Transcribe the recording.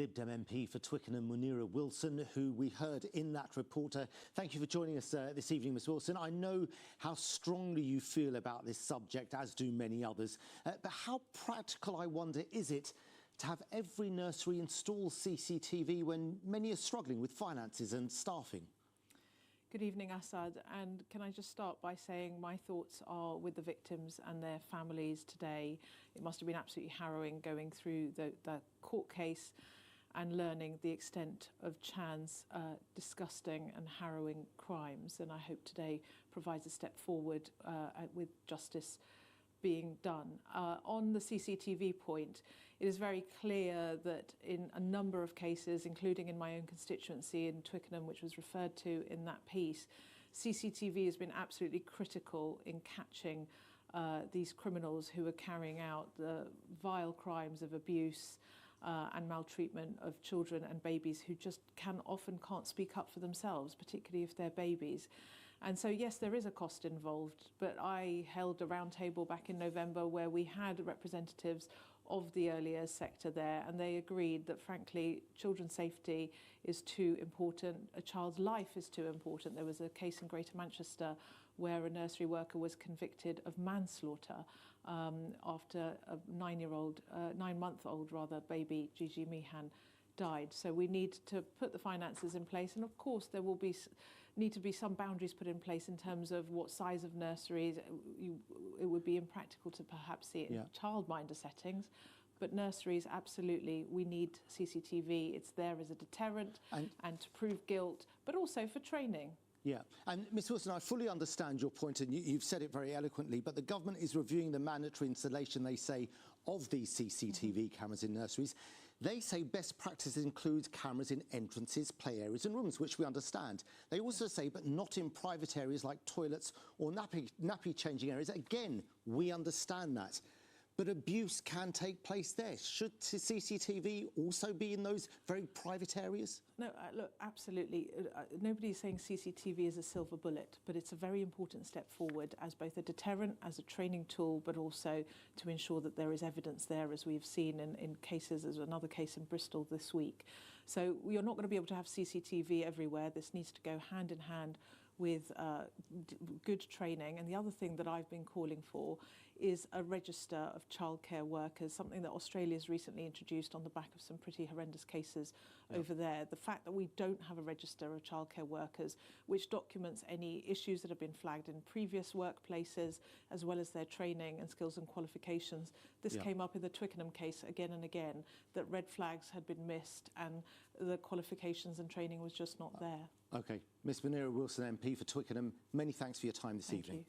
Lib Dem MP for Twickenham, Munira Wilson, who we heard in that report. Thank you for joining us this evening, Ms Wilson. I know how strongly you feel about this subject, as do many others. But how practical, I wonder, is it to have every nursery install CCTV when many are struggling with finances and staffing? Good evening, Assad. And can I just start by saying my thoughts are with the victims and their families today. It must have been absolutely harrowing going through the court case and learning the extent of Chan's disgusting and harrowing crimes. And I hope today provides a step forward with justice being done. On the CCTV point, it is very clear that in a number of cases, including in my own constituency in Twickenham, which was referred to in that piece, CCTV has been absolutely critical in catching these criminals who are carrying out the vile crimes of abuse and maltreatment of children and babies who just often can't speak up for themselves, particularly if they're babies. And so, yes, there is a cost involved, but I held a round table back in November where we had representatives of the early years sector there, and they agreed that, frankly, children's safety is too important, a child's life is too important. There was a case in Greater Manchester where a nursery worker was convicted of manslaughter after a 9-month-old baby, Gigi Meehan, died. So we need to put the finances in place, and of course there will need to be some boundaries put in place in terms of what size of nurseries. It would be impractical to perhaps see it in childminder settings, but nurseries, absolutely, we need CCTV. It's there as a deterrent and to prove guilt, but also for training. Yeah, and Ms Wilson, I fully understand your point, and you've said it very eloquently, but the government is reviewing the mandatory installation, they say, of these CCTV cameras in nurseries. They say best practice includes cameras in entrances, play areas and rooms, which we understand. They also say, but not in private areas like toilets or nappy changing areas. Again, we understand that. But abuse can take place there. Should CCTV also be in those very private areas? No, look, absolutely. Nobody's saying CCTV is a silver bullet, but it's a very important step forward as both a deterrent, as a training tool, but also to ensure that there is evidence there, as we've seen in cases. There's another case in Bristol this week. So you're not going to be able to have CCTV everywhere. This needs to go hand in hand with good training. And the other thing that I've been calling for is a register of childcare workers, something that Australia's recently introduced on the back of some pretty horrendous cases over there. The fact that we don't have a register of childcare workers which documents any issues that have been flagged in previous workplaces, as well as their training and skills and qualifications. This came up in the Twickenham case again and again, that red flags had been missed and the qualifications and training was just not there. OK. Ms Munira Wilson, MP for Twickenham, many thanks for your time this evening. Thank you.